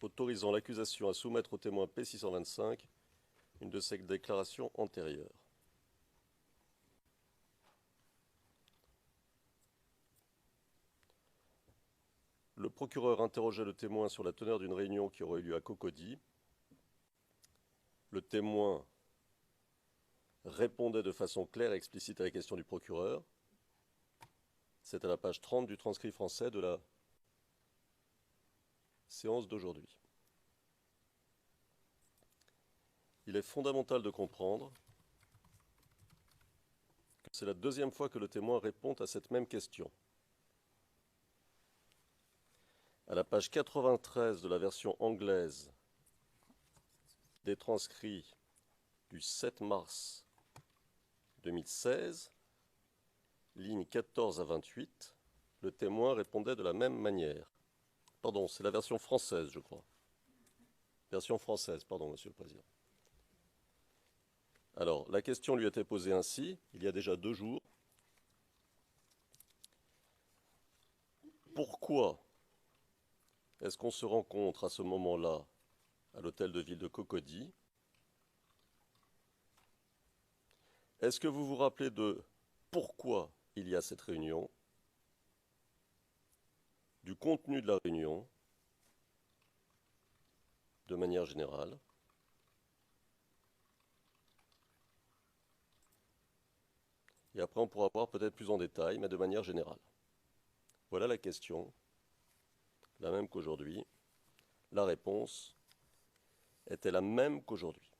autorisant l'accusation à soumettre au témoin P625 une de ses déclarations antérieures. Le procureur interrogeait le témoin sur la teneur d'une réunion qui aurait eu lieu à Cocody. Le témoin répondait de façon claire et explicite à la question du procureur. C'est à la page 30 du transcrit français de la séance d'aujourd'hui. Il est fondamental de comprendre que c'est la deuxième fois que le témoin répond à cette même question. À la page 93 de la version anglaise des transcrits du 7 mars 2016, lignes 14 à 28, le témoin répondait de la même manière. Pardon, c'est la version française, je crois. Version française, pardon, Monsieur le Président. Alors, la question lui était posée ainsi, il y a déjà 2 jours. Pourquoi est-ce qu'on se rencontre à ce moment-là à l'hôtel de ville de Cocody? Est-ce que vous vous rappelez de pourquoi il y a cette réunion, du contenu de la réunion, de manière générale? Et après, on pourra voir peut-être plus en détail, mais de manière générale. Voilà la question, la même qu'aujourd'hui. La réponse était la même qu'aujourd'hui.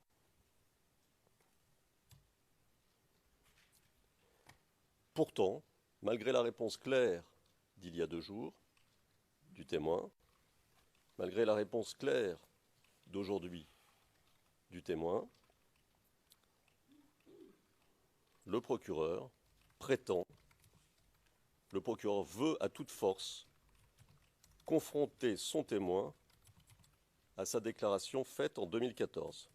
Pourtant, malgré la réponse claire d'il y a 2 jours, du témoin, malgré la réponse claire d'aujourd'hui du témoin, le procureur prétend, le procureur veut à toute force confronter son témoin à sa déclaration faite en 2014.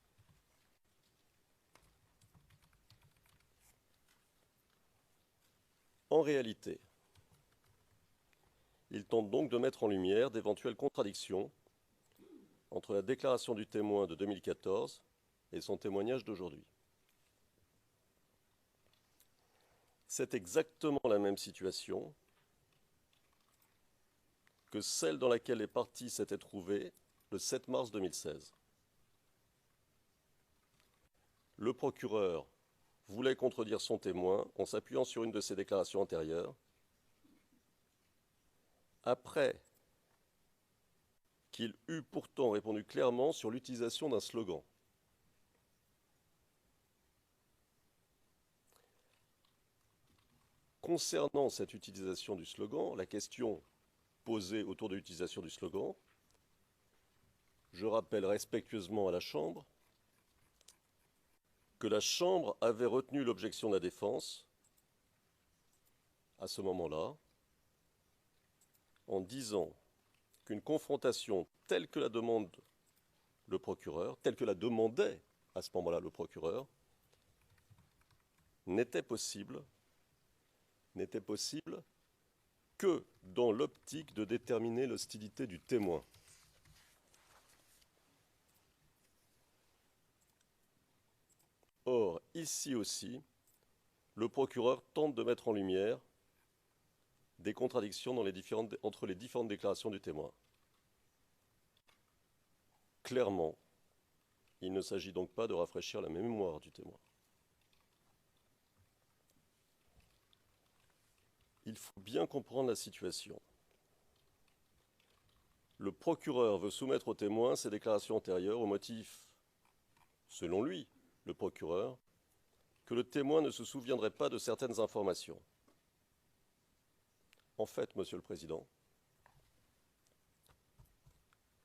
En réalité, il tente donc de mettre en lumière d'éventuelles contradictions entre la déclaration du témoin de 2014 et son témoignage d'aujourd'hui. C'est exactement la même situation que celle dans laquelle les parties s'étaient trouvées le 7 mars 2016. Le procureur voulait contredire son témoin en s'appuyant sur une de ses déclarations antérieures. Après qu'il eut pourtant répondu clairement sur l'utilisation d'un slogan. Concernant cette utilisation du slogan, la question posée autour de l'utilisation du slogan, je rappelle respectueusement à la Chambre que la Chambre avait retenu l'objection de la défense à ce moment-là en disant qu'une confrontation telle que la demande le procureur, telle que la demandait à ce moment-là le procureur, n'était possible que dans l'optique de déterminer l'hostilité du témoin. Or, ici aussi, le procureur tente de mettre en lumière des contradictions entre les différentes déclarations du témoin. Clairement, il ne s'agit donc pas de rafraîchir la mémoire du témoin. Il faut bien comprendre la situation. Le procureur veut soumettre au témoin ses déclarations antérieures au motif, selon lui, le procureur, que le témoin ne se souviendrait pas de certaines informations. En fait, Monsieur le Président,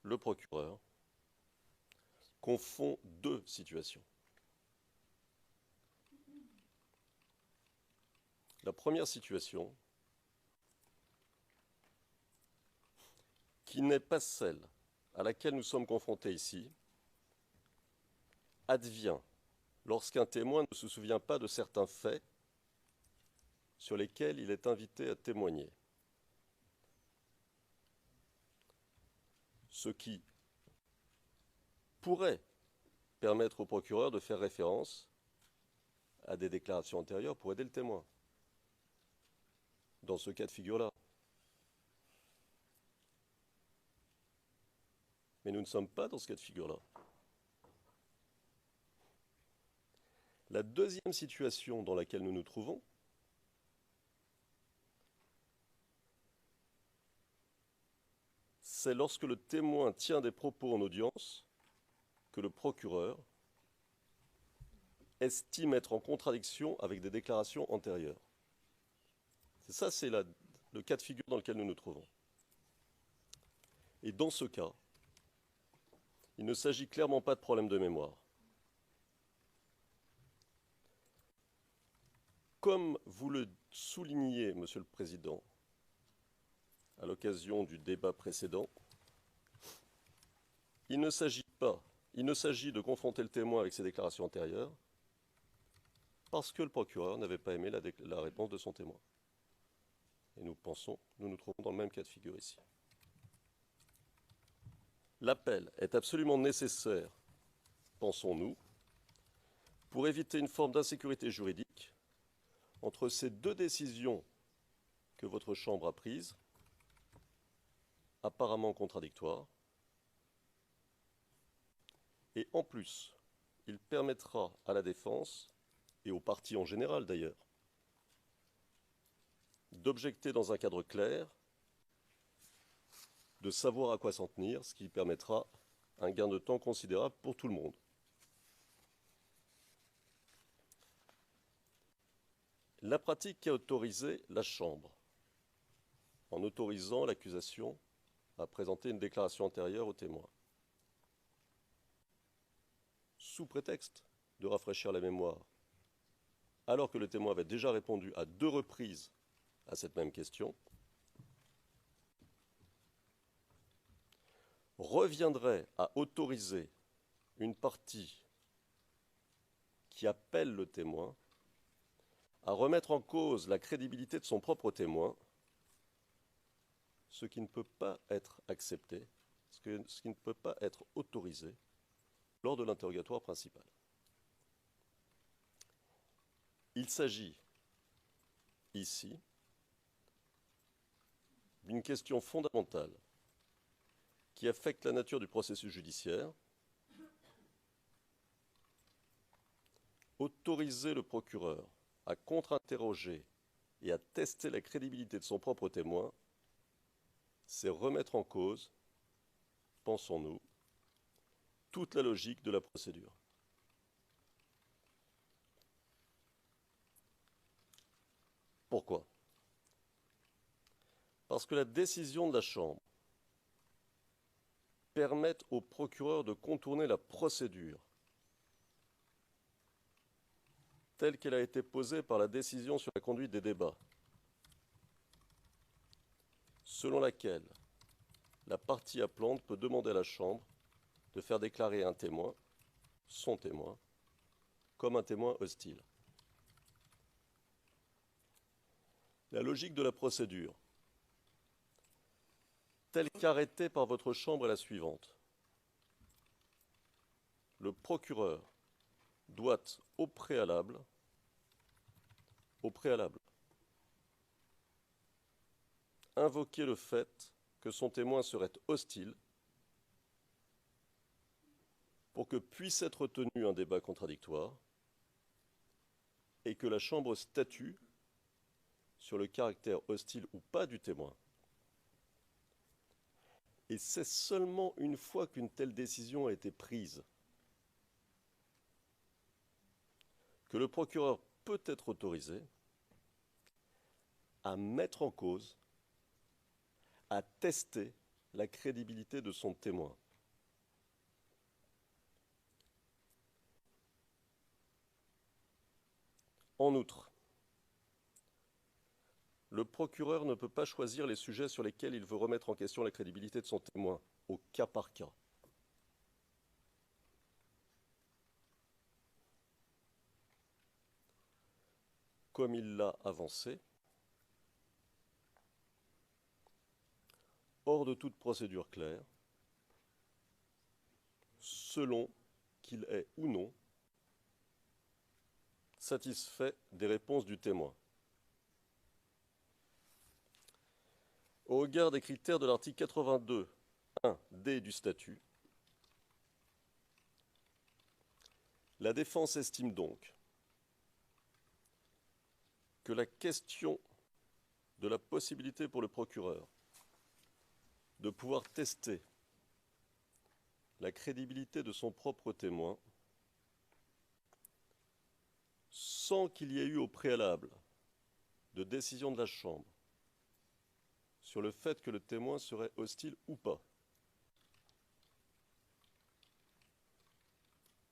le procureur confond 2 situations. La première situation, qui n'est pas celle à laquelle nous sommes confrontés ici, advient lorsqu'un témoin ne se souvient pas de certains faits sur lesquels il est invité à témoigner. Ce qui pourrait permettre au procureur de faire référence à des déclarations antérieures pour aider le témoin. Dans ce cas de figure-là. Mais nous ne sommes pas dans ce cas de figure-là. La deuxième situation dans laquelle nous nous trouvons, c'est lorsque le témoin tient des propos en audience que le procureur estime être en contradiction avec des déclarations antérieures. C'est le cas de figure dans lequel nous nous trouvons. Et dans ce cas, il ne s'agit clairement pas de problème de mémoire. Comme vous le souligniez, Monsieur le Président, à l'occasion du débat précédent, il ne s'agit de confronter le témoin avec ses déclarations antérieures parce que le procureur n'avait pas aimé la réponse de son témoin. Et nous nous trouvons dans le même cas de figure ici. L'appel est absolument nécessaire, pensons-nous, pour éviter une forme d'insécurité juridique entre ces deux décisions que votre Chambre a prises, apparemment contradictoires, et en plus, il permettra à la défense, et aux parties en général d'ailleurs, d'objecter dans un cadre clair, de savoir à quoi s'en tenir, ce qui permettra un gain de temps considérable pour tout le monde. La pratique qui a autorisé la Chambre, en autorisant l'accusation à présenter une déclaration antérieure au témoin, sous prétexte de rafraîchir la mémoire, alors que le témoin avait déjà répondu à 2 reprises à cette même question, reviendrait à autoriser une partie qui appelle le témoin à remettre en cause la crédibilité de son propre témoin, ce qui ne peut pas être accepté, ce qui ne peut pas être autorisé lors de l'interrogatoire principal. Il s'agit ici d'une question fondamentale qui affecte la nature du processus judiciaire. Autoriser le procureur à contre-interroger et à tester la crédibilité de son propre témoin, c'est remettre en cause, pensons-nous, toute la logique de la procédure. Pourquoi ? Parce que la décision de la Chambre permet au procureur de contourner la procédure telle qu'elle a été posée par la décision sur la conduite des débats, selon laquelle la partie appelante peut demander à la Chambre de faire déclarer un témoin, son témoin, comme un témoin hostile. La logique de la procédure, telle qu'arrêtée par votre Chambre, est la suivante. Le procureur doit au préalable, invoquer le fait que son témoin serait hostile pour que puisse être tenu un débat contradictoire et que la Chambre statue sur le caractère hostile ou pas du témoin. Et c'est seulement une fois qu'une telle décision a été prise que le procureur peut être autorisé à mettre en cause, à tester la crédibilité de son témoin. En outre, le procureur ne peut pas choisir les sujets sur lesquels il veut remettre en question la crédibilité de son témoin, au cas par cas. Comme il l'a avancé, hors de toute procédure claire, selon qu'il est ou non satisfait des réponses du témoin. Au regard des critères de l'article 82.1d du statut, la défense estime donc que la question de la possibilité pour le procureur de pouvoir tester la crédibilité de son propre témoin sans qu'il y ait eu au préalable de décision de la Chambre sur le fait que le témoin serait hostile ou pas,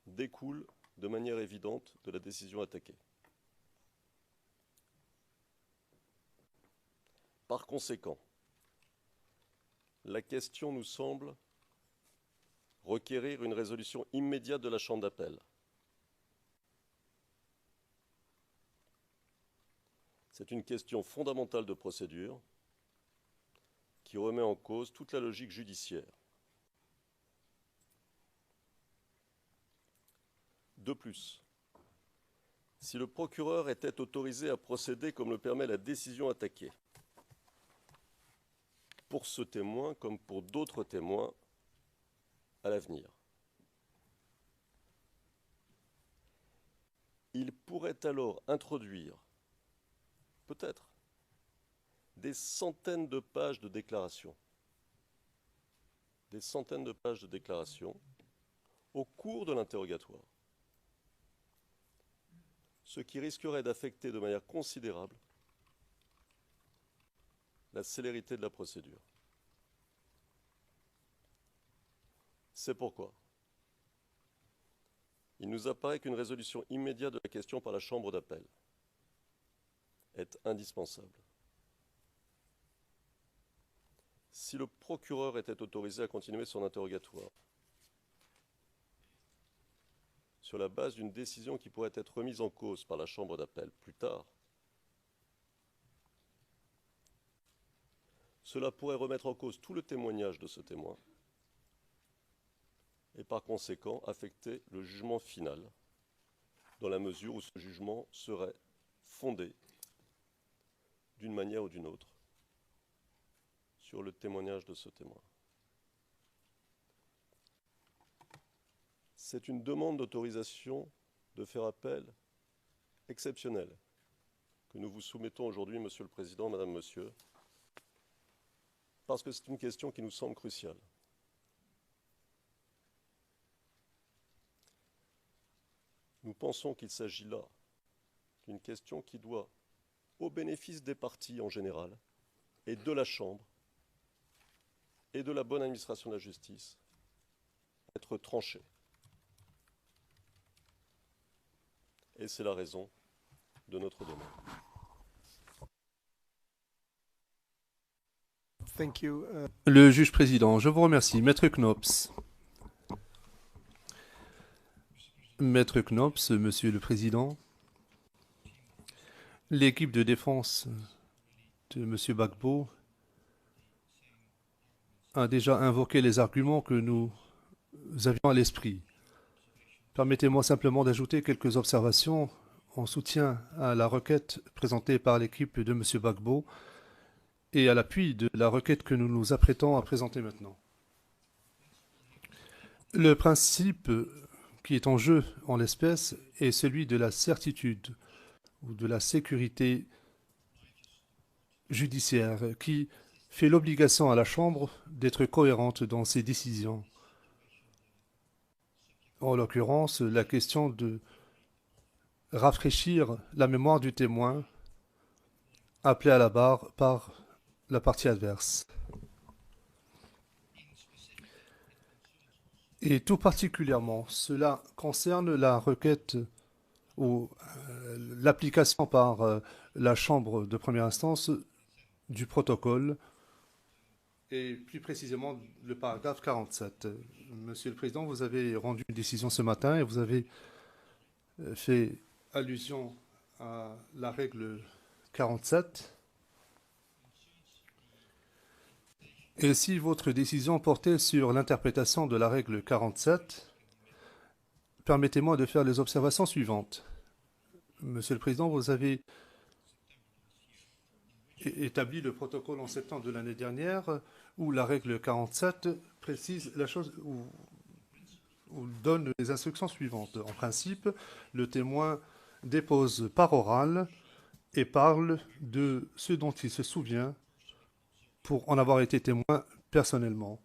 découle de manière évidente de la décision attaquée. Par conséquent, la question nous semble requérir une résolution immédiate de la Chambre d'appel. C'est une question fondamentale de procédure qui remet en cause toute la logique judiciaire. De plus, si le procureur était autorisé à procéder comme le permet la décision attaquée, pour ce témoin comme pour d'autres témoins à l'avenir, il pourrait alors introduire, peut-être, des centaines de pages de déclarations. Des centaines de pages de déclarations au cours de l'interrogatoire. Ce qui risquerait d'affecter de manière considérable la célérité de la procédure. C'est pourquoi il nous apparaît qu'une résolution immédiate de la question par la Chambre d'appel est indispensable. Si le procureur était autorisé à continuer son interrogatoire sur la base d'une décision qui pourrait être remise en cause par la Chambre d'appel plus tard, cela pourrait remettre en cause tout le témoignage de ce témoin et par conséquent affecter le jugement final, dans la mesure où ce jugement serait fondé d'une manière ou d'une autre sur le témoignage de ce témoin. C'est une demande d'autorisation de faire appel exceptionnelle que nous vous soumettons aujourd'hui, Monsieur le Président, Madame, Monsieur, parce que c'est une question qui nous semble cruciale. Nous pensons qu'il s'agit là d'une question qui doit, au bénéfice des parties en général, et de la Chambre, et de la bonne administration de la justice, être tranchée. Et c'est la raison de notre demande. Thank you. Le juge président, je vous remercie. Maître Knops. Maître Knops, Monsieur le Président, l'équipe de défense de Monsieur Gbagbo a déjà invoqué les arguments que nous avions à l'esprit. Permettez-moi simplement d'ajouter quelques observations en soutien à la requête présentée par l'équipe de Monsieur Gbagbo et à l'appui de la requête que nous nous apprêtons à présenter maintenant. Le principe qui est en jeu en l'espèce est celui de la certitude ou de la sécurité judiciaire qui fait l'obligation à la Chambre d'être cohérente dans ses décisions. En l'occurrence, la question de rafraîchir la mémoire du témoin appelé à la barre par la partie adverse. Et tout particulièrement, cela concerne la requête ou l'application par la Chambre de première instance du protocole et plus précisément le paragraphe 47. Monsieur le Président, vous avez rendu une décision ce matin et vous avez fait allusion à la règle 47 Et si votre décision portait sur l'interprétation de la règle 47, permettez-moi de faire les observations suivantes. Monsieur le Président, vous avez établi le protocole en septembre de l'année dernière où la règle 47 précise la chose, ou donne les instructions suivantes. En principe, le témoin dépose par oral et parle de ce dont il se souvient pour en avoir été témoin personnellement.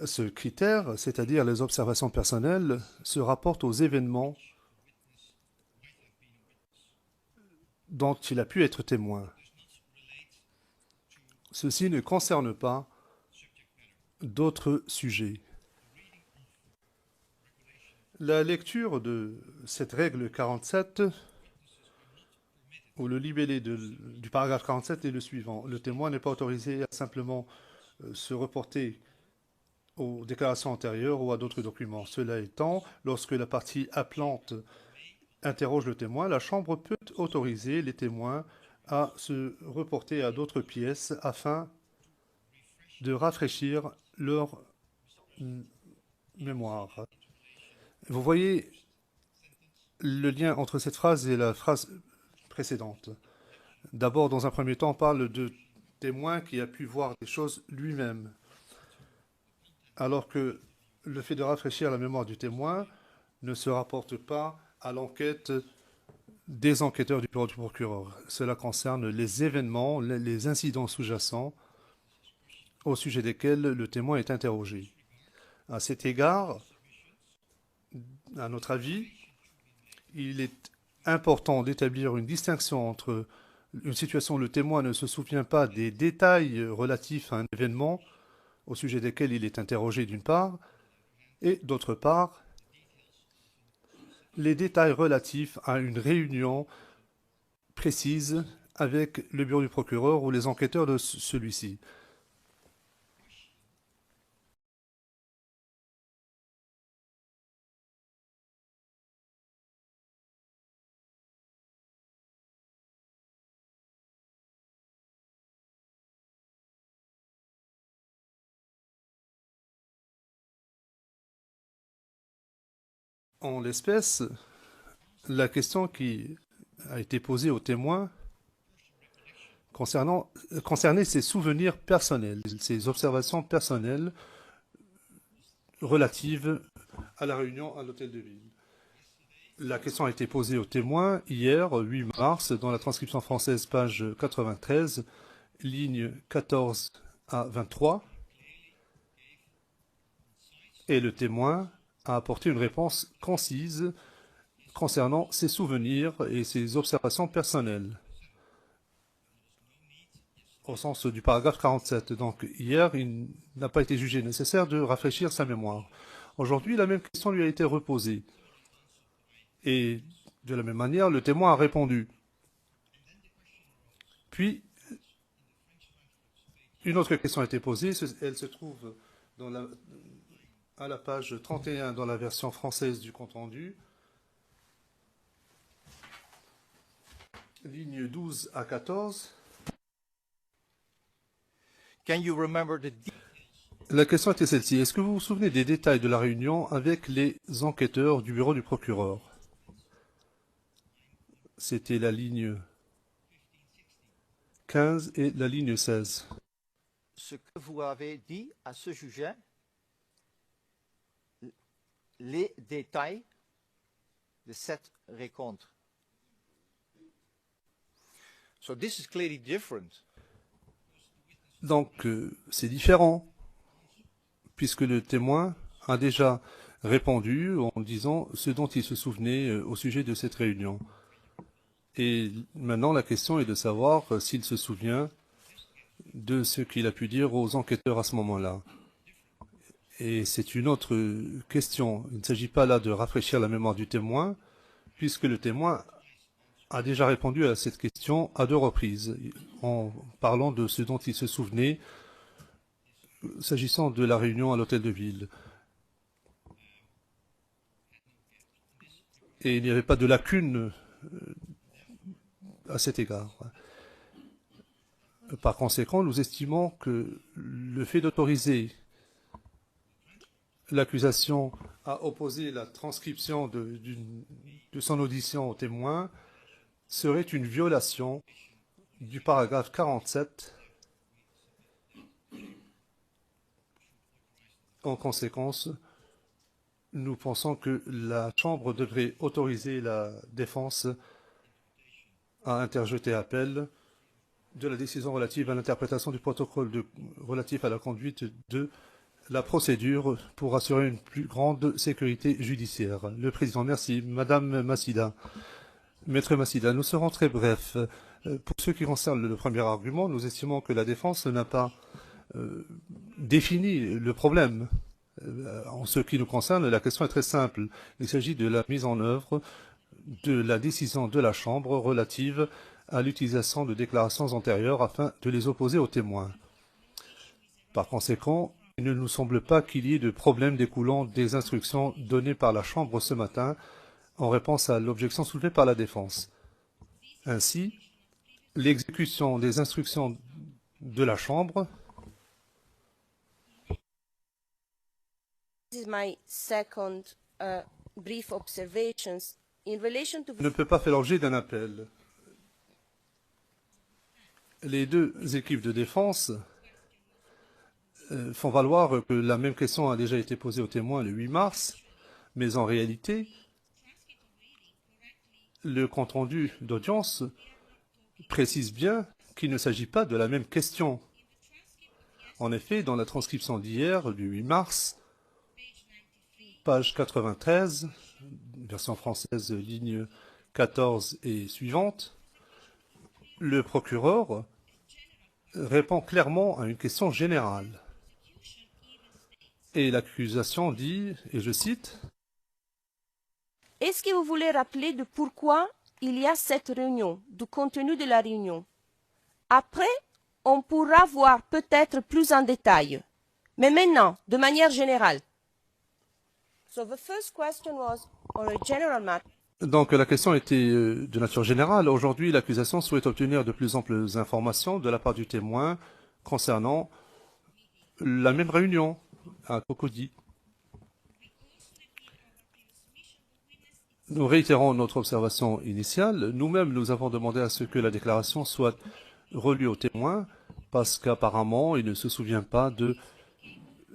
Ce critère, c'est-à-dire les observations personnelles, se rapporte aux événements dont il a pu être témoin. Ceci ne concerne pas d'autres sujets. La lecture de cette règle 47, ou le libellé du paragraphe 47 est le suivant. Le témoin n'est pas autorisé à simplement se reporter aux déclarations antérieures ou à d'autres documents. Cela étant, lorsque la partie appelante interroge le témoin, la Chambre peut autoriser les témoins à se reporter à d'autres pièces afin de rafraîchir leur mémoire. Vous voyez le lien entre cette phrase et la phrase précédente. D'abord, dans un premier temps, on parle de témoin qui a pu voir des choses lui-même, alors que le fait de rafraîchir la mémoire du témoin ne se rapporte pas à l'enquête des enquêteurs du bureau du procureur. Cela concerne les événements, les incidents sous-jacents au sujet desquels le témoin est interrogé. À cet égard, à notre avis, il est important d'établir une distinction entre une situation où le témoin ne se souvient pas des détails relatifs à un événement au sujet desquels il est interrogé d'une part, et d'autre part, les détails relatifs à une réunion précise avec le bureau du procureur ou les enquêteurs de celui-ci. En l'espèce, la question qui a été posée au témoin concernait ses souvenirs personnels, ses observations personnelles relatives à la réunion à l'hôtel de ville. La question a été posée au témoin hier, 8 mars, dans la transcription française, page 93, ligne 14 à 23, et le témoin a apporté une réponse concise concernant ses souvenirs et ses observations personnelles, au sens du paragraphe 47. Donc hier, il n'a pas été jugé nécessaire de rafraîchir sa mémoire. Aujourd'hui, la même question lui a été reposée. Et de la même manière, le témoin a répondu. Puis, une autre question a été posée. Elle se trouve à la page 31 dans la version française du compte-rendu. Ligne 12 à 14. Can you remember the La question était celle-ci. Est-ce que vous vous souvenez des détails de la réunion avec les enquêteurs du bureau du procureur? C'était la ligne 15 et la ligne 16. ce que vous avez dit à ce sujet, les détails de cette rencontre. So this is clearly different. Donc, c'est différent, puisque le témoin a déjà répondu en disant ce dont il se souvenait au sujet de cette réunion. Et maintenant, la question est de savoir s'il se souvient de ce qu'il a pu dire aux enquêteurs à ce moment-là. Et c'est une autre question. Il ne s'agit pas là de rafraîchir la mémoire du témoin, puisque le témoin a déjà répondu à cette question à 2 reprises, en parlant de ce dont il se souvenait s'agissant de la réunion à l'hôtel de ville. Et il n'y avait pas de lacune à cet égard. Par conséquent, nous estimons que le fait d'autoriser l'accusation à opposer la transcription de son audition au témoin serait une violation du paragraphe 47. En conséquence, nous pensons que la Chambre devrait autoriser la défense à interjeter appel de la décision relative à l'interprétation du protocole relatif à la conduite de la procédure pour assurer une plus grande sécurité judiciaire. Le président, merci. Madame Massida, Maître Massida, nous serons très brefs. Pour ce qui concerne le premier argument, nous estimons que la défense n'a pas défini le problème. En ce qui nous concerne, la question est très simple. Il s'agit de la mise en œuvre de la décision de la Chambre relative à l'utilisation de déclarations antérieures afin de les opposer aux témoins. Par conséquent, il ne nous semble pas qu'il y ait de problème découlant des instructions données par la Chambre ce matin en réponse à l'objection soulevée par la défense. Ainsi, l'exécution des instructions de la Chambre This is my second brief observations in relation to ne peut pas faire l'objet d'un appel. Les deux équipes de défense font valoir que la même question a déjà été posée aux témoins le 8 mars, mais en réalité, le compte-rendu d'audience précise bien qu'il ne s'agit pas de la même question. En effet, dans la transcription d'hier, du 8 mars, page 93, version française, ligne 14 et suivante, le procureur répond clairement à une question générale. Et l'accusation dit, et je cite, « Est-ce que vous voulez rappeler de pourquoi il y a cette réunion, du contenu de la réunion? Après, on pourra voir peut-être plus en détail. Mais maintenant, de manière générale. » So the first question was on a general matter. Donc la question était de nature générale. Aujourd'hui, l'accusation souhaite obtenir de plus amples informations de la part du témoin concernant la même réunion à Cocody. Nous réitérons notre observation initiale. Nous-mêmes, nous avons demandé à ce que la déclaration soit relue au témoin parce qu'apparemment, il ne se souvient pas de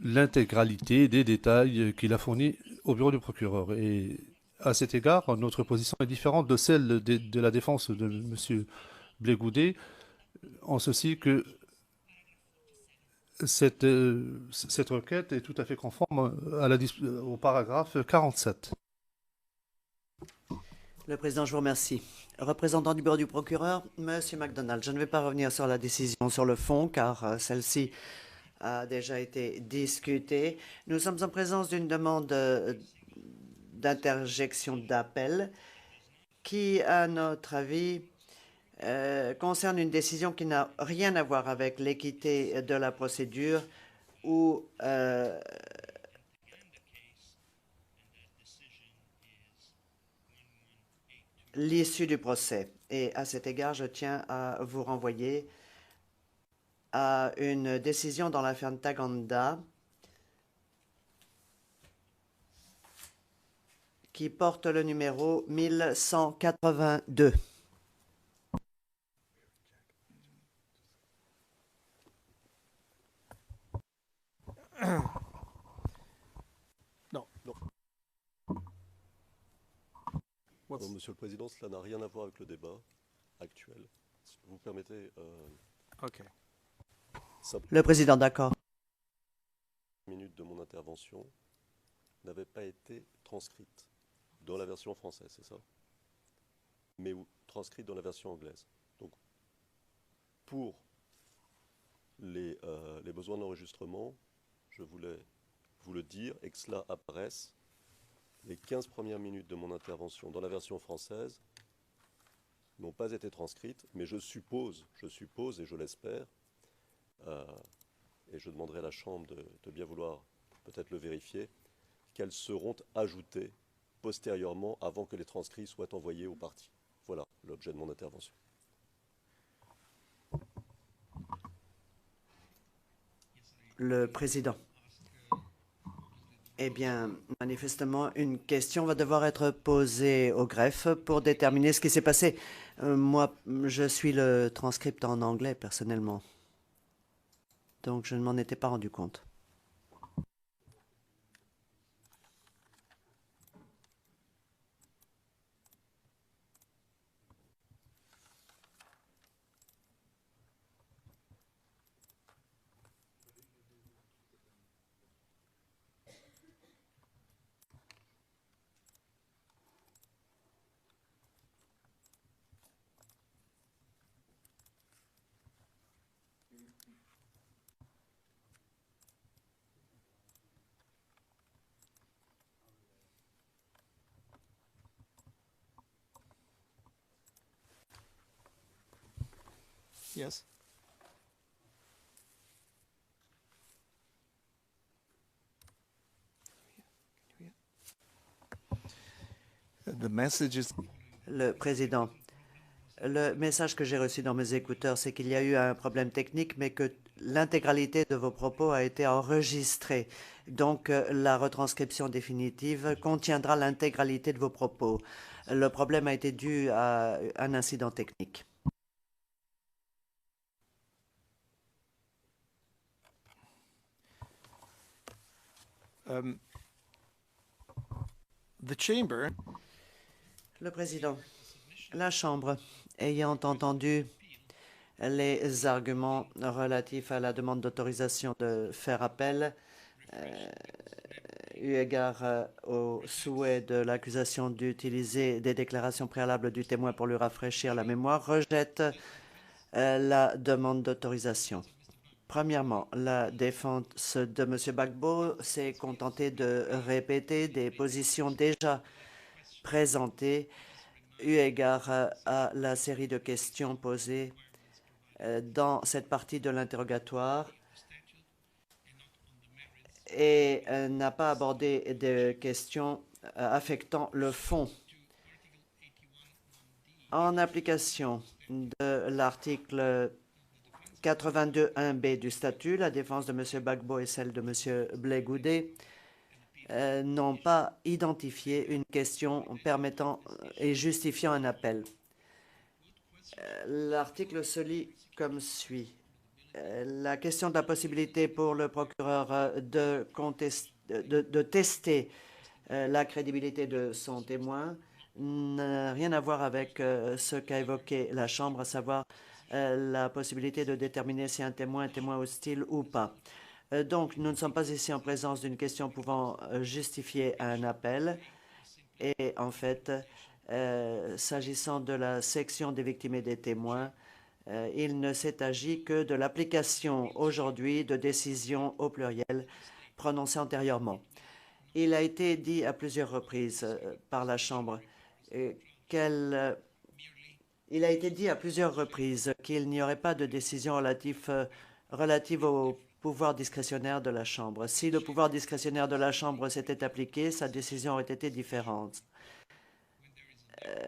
l'intégralité des détails qu'il a fournis au bureau du procureur. Et à cet égard, notre position est différente de celle de la défense de M. Blégoudet, en ceci que cette requête est tout à fait conforme au paragraphe 47. Le président, je vous remercie. Représentant du bureau du procureur, Monsieur MacDonald, je ne vais pas revenir sur la décision sur le fond, car celle-ci a déjà été discutée. Nous sommes en présence d'une demande d'interjection d'appel qui, à notre avis, concerne une décision qui n'a rien à voir avec l'équité de la procédure ou l'issue du procès. Et à cet égard, je tiens à vous renvoyer à une décision dans l'affaire Ntaganda qui porte le numéro 1182. Non. Non, Monsieur le Président, cela n'a rien à voir avec le débat actuel. Si vous permettez... OK. Le président, d'accord. 5 minutes de mon intervention n'avaient pas été transcrites dans la version française, c'est ça? Mais transcrites dans la version anglaise. Donc, pour les besoins d'enregistrement, je voulais vous le dire et que cela apparaisse. Les 15 premières minutes de mon intervention dans la version française n'ont pas été transcrites, mais je suppose et je l'espère, et je demanderai à la Chambre de bien vouloir peut-être le vérifier, qu'elles seront ajoutées postérieurement avant que les transcrits soient envoyés aux parties. Voilà l'objet de mon intervention. Le président. Eh bien, manifestement, une question va devoir être posée au greffe pour déterminer ce qui s'est passé. Moi, je suis le transcript en anglais, personnellement. Donc, je ne m'en étais pas rendu compte. Yes. The message is Le président. Le message que j'ai reçu dans mes écouteurs, c'est qu'il y a eu un problème technique, mais que l'intégralité de vos propos a été enregistrée. Donc, la retranscription définitive contiendra l'intégralité de vos propos. Le problème a été dû à un incident technique. the chamber Le président. La Chambre, ayant entendu les arguments relatifs à la demande d'autorisation de faire appel, eu égard au souhait de l'accusation d'utiliser des déclarations préalables du témoin pour lui rafraîchir la mémoire, rejette la demande d'autorisation. Premièrement, la défense de M. Gbagbo s'est contentée de répéter des positions déjà présentées eu égard à la série de questions posées dans cette partie de l'interrogatoire et n'a pas abordé de questions affectant le fond. En application de l'article 82.1b du statut, la défense de M. Gbagbo et celle de M. Blé Goudé n'ont pas identifié une question permettant et justifiant un appel. L'article se lit comme suit. La question de la possibilité pour le procureur de tester la crédibilité de son témoin n'a rien à voir avec ce qu'a évoqué la Chambre, à savoir la possibilité de déterminer si un témoin est témoin hostile ou pas. Donc, nous ne sommes pas ici en présence d'une question pouvant justifier un appel. Et en fait, s'agissant de la section des victimes et des témoins, il ne s'est agi que de l'application aujourd'hui de décisions au pluriel prononcées antérieurement. Il a été dit à plusieurs reprises par la Chambre qu'il n'y aurait pas de décision relative au pouvoir discrétionnaire de la Chambre. Si le pouvoir discrétionnaire de la Chambre s'était appliqué, sa décision aurait été différente.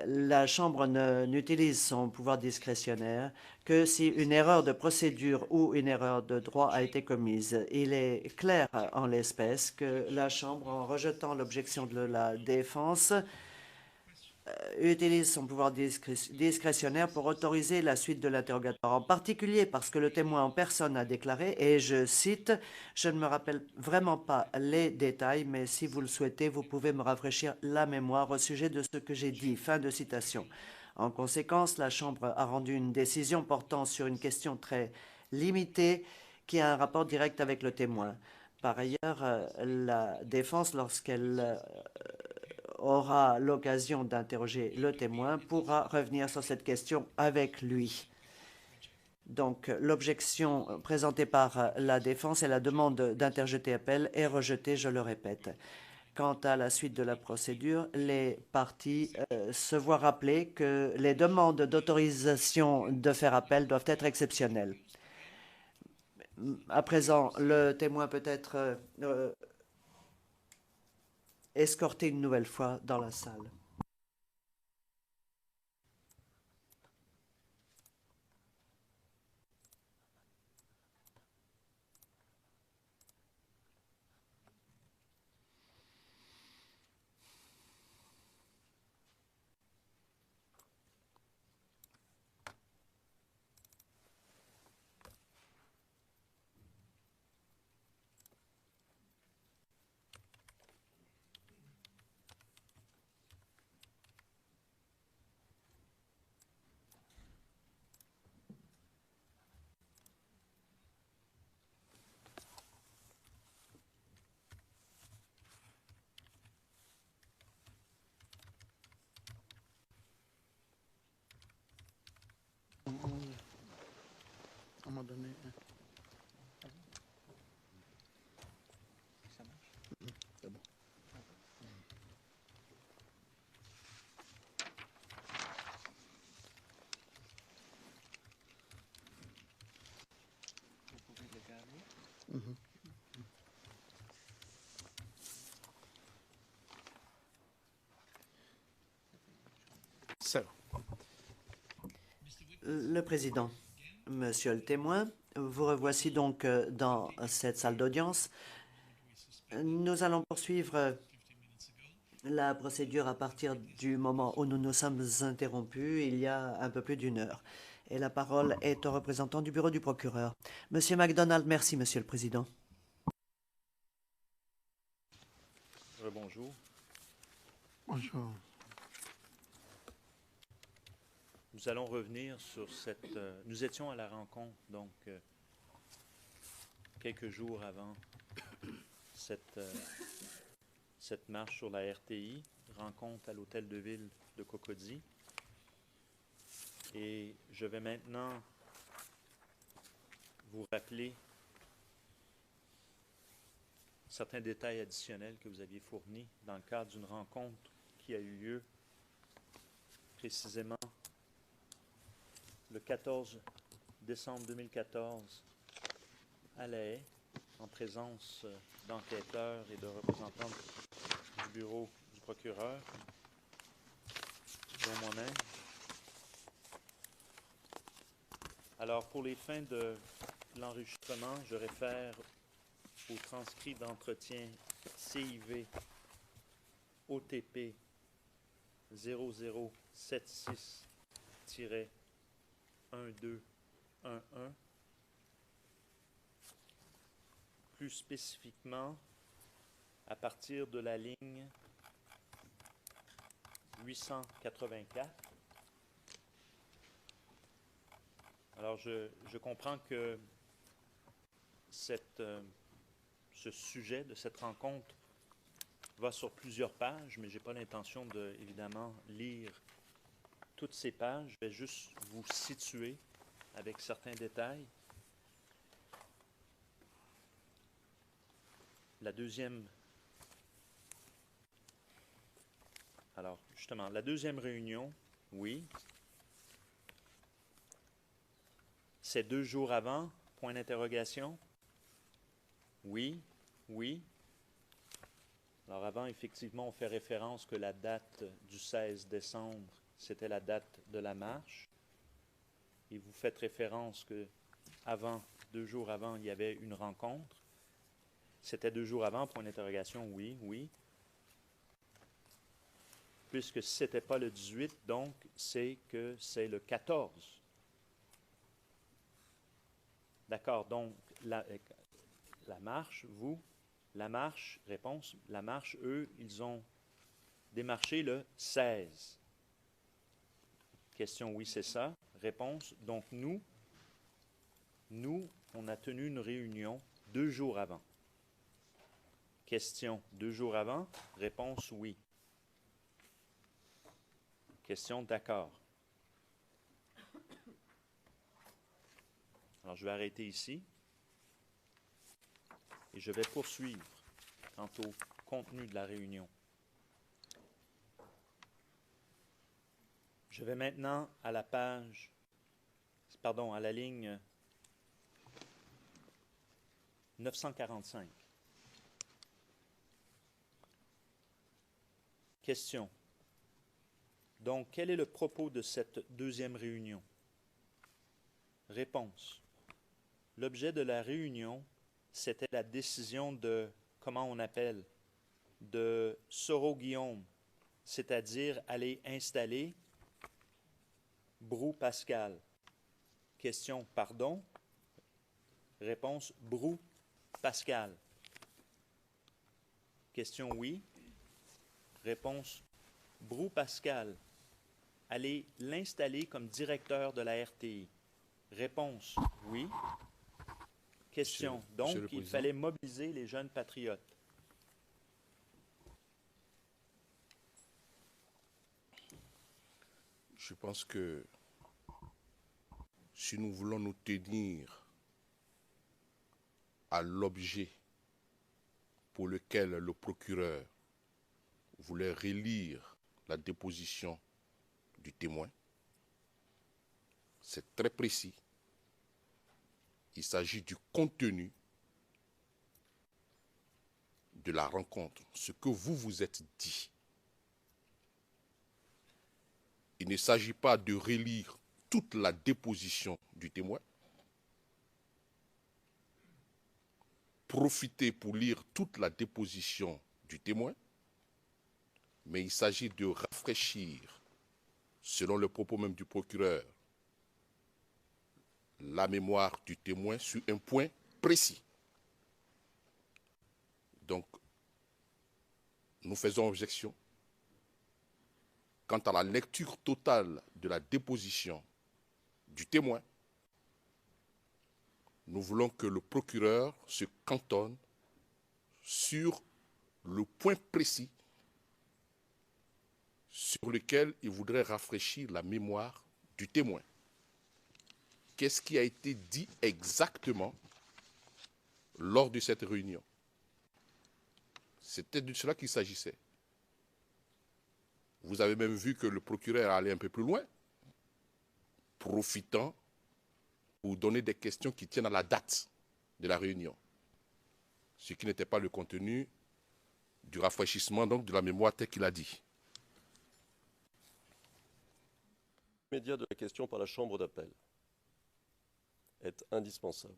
La Chambre n'utilise son pouvoir discrétionnaire que si une erreur de procédure ou une erreur de droit a été commise. Il est clair en l'espèce que la Chambre, en rejetant l'objection de la défense, utilise son pouvoir discrétionnaire pour autoriser la suite de l'interrogatoire, en particulier parce que le témoin en personne a déclaré, et je cite, « Je ne me rappelle vraiment pas les détails, mais si vous le souhaitez, vous pouvez me rafraîchir la mémoire au sujet de ce que j'ai dit. » Fin de citation. En conséquence, la Chambre a rendu une décision portant sur une question très limitée qui a un rapport direct avec le témoin. Par ailleurs, la défense, lorsqu'elle aura l'occasion d'interroger le témoin, pourra revenir sur cette question avec lui. Donc, l'objection présentée par la défense et la demande d'interjeter appel est rejetée, je le répète. Quant à la suite de la procédure, les parties se voient rappeler que les demandes d'autorisation de faire appel doivent être exceptionnelles. À présent, le témoin peut être escorté une nouvelle fois dans la salle. donner. So, Le président, monsieur le témoin, vous revoici donc dans cette salle d'audience. Nous allons poursuivre la procédure à partir du moment où nous nous sommes interrompus il y a un peu plus d'une heure. Et la parole est au représentant du bureau du procureur. Monsieur MacDonald, merci, monsieur le président. Bonjour. bonjour. Nous allons revenir sur cette... nous étions à la rencontre, donc, quelques jours avant cette marche sur la RTI, rencontre à l'hôtel de ville de Cocody. Et je vais maintenant vous rappeler certains détails additionnels que vous aviez fournis dans le cadre d'une rencontre qui a eu lieu précisément le 14 décembre 2014 à La Haye, en présence d'enquêteurs et de représentants du bureau du procureur, dont moi-même. Alors, pour les fins de l'enregistrement, je réfère au transcrit d'entretien CIV OTP 0076-1211, plus spécifiquement à partir de la ligne 884. Alors, je comprends que ce sujet de cette rencontre va sur plusieurs pages, mais je n'ai pas l'intention de, évidemment, lire toutes ces pages. Je vais juste vous situer avec certains détails. La deuxième réunion, oui. C'est 2 jours avant, point d'interrogation. Oui, oui. Alors avant, effectivement, on fait référence que la date du 16 décembre, c'était la date de la marche. Et vous faites référence que avant, 2 jours avant, il y avait une rencontre. C'était 2 jours avant, point d'interrogation, oui, oui. Puisque si ce n'était pas le 18, donc c'est que c'est le 14. D'accord, donc la marche, la marche, réponse, la marche, eux, ils ont démarché le 16. Question, oui, c'est ça. Réponse, donc nous, on a tenu une réunion 2 jours avant. Question, 2 jours avant. Réponse, oui. Question, d'accord. Alors, je vais arrêter ici et je vais poursuivre quant au contenu de la réunion. Je vais maintenant à la à la ligne 945. Question. Donc, quel est le propos de cette deuxième réunion? Réponse. L'objet de la réunion, c'était la décision de, comment on appelle, de Soro-Guillaume, c'est-à-dire aller installer Brou-Pascal. Question, pardon? Réponse, Brou-Pascal. Question, oui. Réponse, Brou-Pascal. Aller l'installer comme directeur de la RTI. Réponse, oui. Question, donc il fallait mobiliser les jeunes patriotes. Je pense que si nous voulons nous tenir à l'objet pour lequel le procureur voulait relire la déposition du témoin. C'est très précis. Il s'agit du contenu de la rencontre, ce que vous vous êtes dit. Il ne s'agit pas de relire toute la déposition du témoin. Profiter pour lire toute la déposition du témoin, mais il s'agit de rafraîchir, selon le propos même du procureur, la mémoire du témoin sur un point précis. Donc, nous faisons objection quant à la lecture totale de la déposition du témoin. Nous voulons que le procureur se cantonne sur le point précis sur lequel il voudrait rafraîchir la mémoire du témoin. Qu'est-ce qui a été dit exactement lors de cette réunion? C'était de cela qu'il s'agissait. Vous avez même vu que le procureur allait un peu plus loin, profitant pour donner des questions qui tiennent à la date de la réunion, ce qui n'était pas le contenu du rafraîchissement donc de la mémoire tel qu'il a dit. L'immédiat de la question par la Chambre d'appel est indispensable.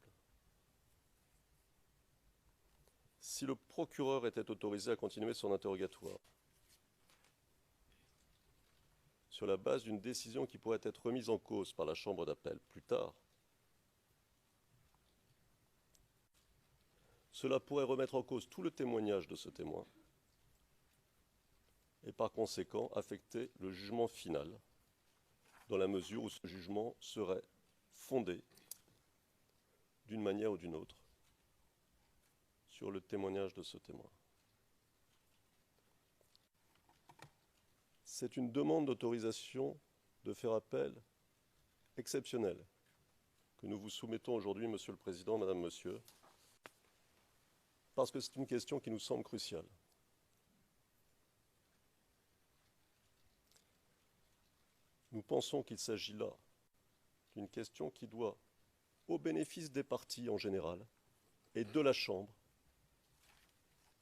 Si le procureur était autorisé à continuer son interrogatoire sur la base d'une décision qui pourrait être remise en cause par la Chambre d'appel plus tard, cela pourrait remettre en cause tout le témoignage de ce témoin et par conséquent affecter le jugement final, dans la mesure où ce jugement serait fondé d'une manière ou d'une autre sur le témoignage de ce témoin. C'est une demande d'autorisation de faire appel exceptionnelle que nous vous soumettons aujourd'hui, Monsieur le Président, Madame, Monsieur, parce que c'est une question qui nous semble cruciale. Nous pensons qu'il s'agit là d'une question qui doit, au bénéfice des parties en général, et de la Chambre,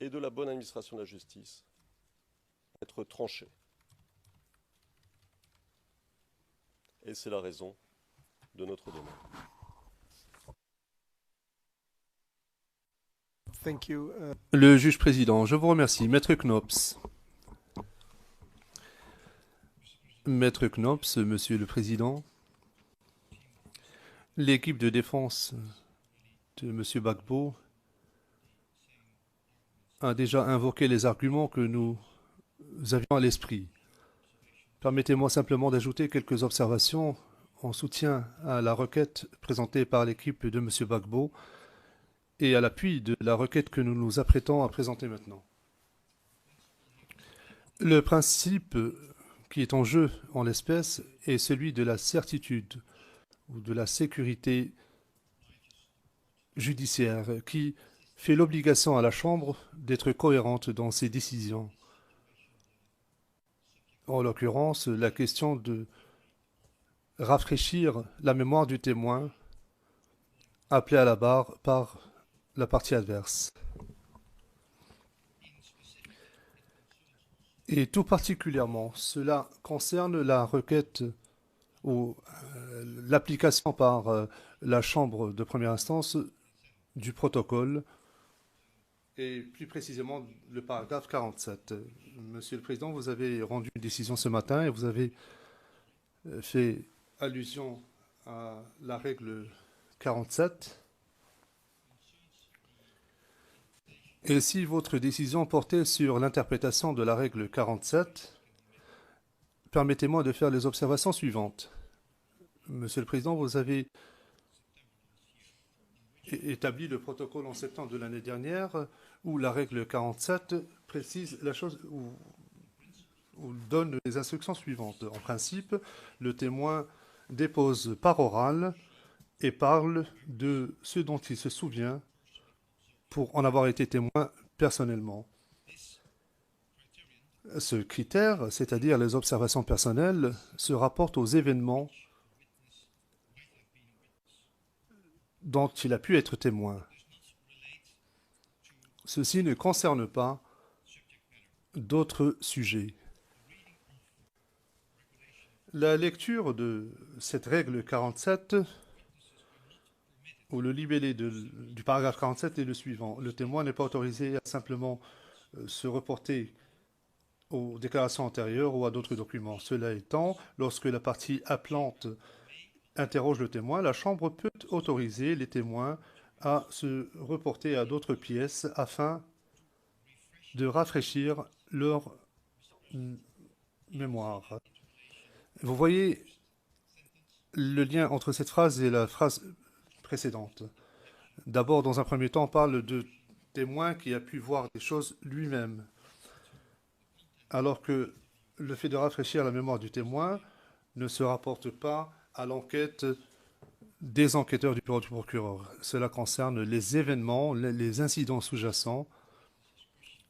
et de la bonne administration de la justice, être tranchée. Et c'est la raison de notre demande. Thank you. Le juge président, je vous remercie. Maître Knops. Maître Knops, Monsieur le Président, l'équipe de défense de Monsieur Gbagbo a déjà invoqué les arguments que nous avions à l'esprit. Permettez-moi simplement d'ajouter quelques observations en soutien à la requête présentée par l'équipe de Monsieur Gbagbo et à l'appui de la requête que nous nous apprêtons à présenter maintenant. Le principe qui est en jeu en l'espèce est celui de la certitude ou de la sécurité judiciaire qui fait l'obligation à la Chambre d'être cohérente dans ses décisions. En l'occurrence, la question de rafraîchir la mémoire du témoin appelé à la barre par la partie adverse. Et tout particulièrement, cela concerne la requête ou l'application par la Chambre de première instance du protocole et plus précisément le paragraphe 47. Monsieur le Président, vous avez rendu une décision ce matin et vous avez fait allusion à la règle 47. Et si votre décision portait sur l'interprétation de la règle 47, permettez-moi de faire les observations suivantes. Monsieur le Président, vous avez établi le protocole en septembre de l'année dernière où la règle 47 précise la chose ou donne les instructions suivantes. En principe, le témoin dépose par oral et parle de ce dont il se souvient pour en avoir été témoin personnellement. Ce critère, c'est-à-dire les observations personnelles, se rapporte aux événements dont il a pu être témoin. Ceci ne concerne pas d'autres sujets. La lecture de cette règle 47, ou le libellé du paragraphe 47 est le suivant. Le témoin n'est pas autorisé à simplement se reporter aux déclarations antérieures ou à d'autres documents. Cela étant, lorsque la partie appelante interroge le témoin, la Chambre peut autoriser les témoins à se reporter à d'autres pièces afin de rafraîchir leur mémoire. Vous voyez le lien entre cette phrase et la phrase précédente. D'abord, dans un premier temps, on parle de témoin qui a pu voir des choses lui-même, alors que le fait de rafraîchir la mémoire du témoin ne se rapporte pas à l'enquête des enquêteurs du bureau du procureur. Cela concerne les événements, les incidents sous-jacents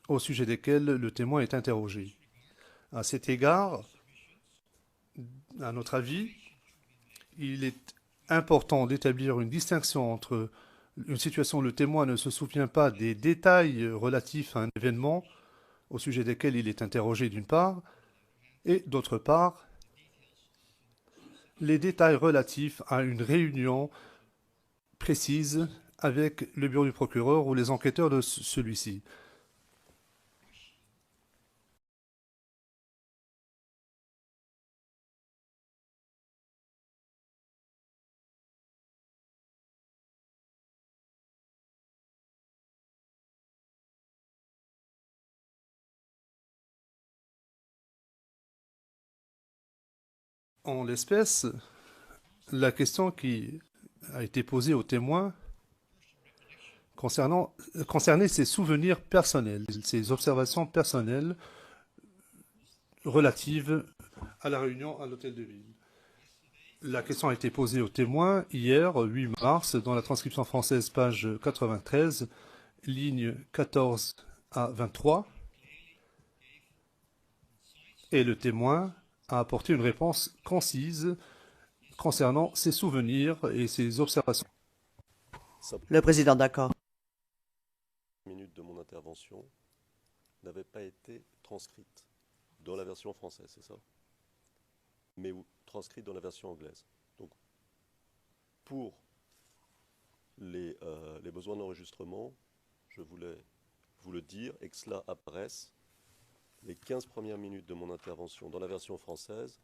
au sujet desquels le témoin est interrogé. À cet égard, à notre avis, il est important d'établir une distinction entre une situation où le témoin ne se souvient pas des détails relatifs à un événement au sujet desquels il est interrogé d'une part, et d'autre part, les détails relatifs à une réunion précise avec le bureau du procureur ou les enquêteurs de celui-ci. En l'espèce, la question qui a été posée aux témoins concernait ses souvenirs personnels, ses observations personnelles relatives à la réunion à l'hôtel de ville. La question a été posée aux témoins hier, 8 mars, dans la transcription française, page 93, ligne 14 à 23, et le témoin a apporté une réponse concise concernant ses souvenirs et ses observations. Le président, d'accord. Minutes de mon intervention n'avaient pas été transcrites dans la version française, c'est ça? Mais transcrites dans la version anglaise. Donc, pour les besoins d'enregistrement, je voulais vous le dire et que cela apparaisse. Les 15 premières minutes de mon intervention dans la version française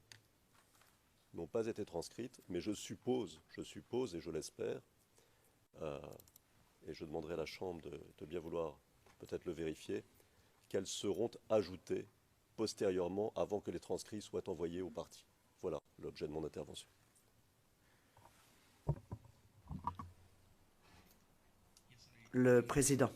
n'ont pas été transcrites, mais je suppose et je l'espère, et je demanderai à la Chambre de bien vouloir peut-être le vérifier, qu'elles seront ajoutées postérieurement avant que les transcrits soient envoyés aux parties. Voilà l'objet de mon intervention. Le président.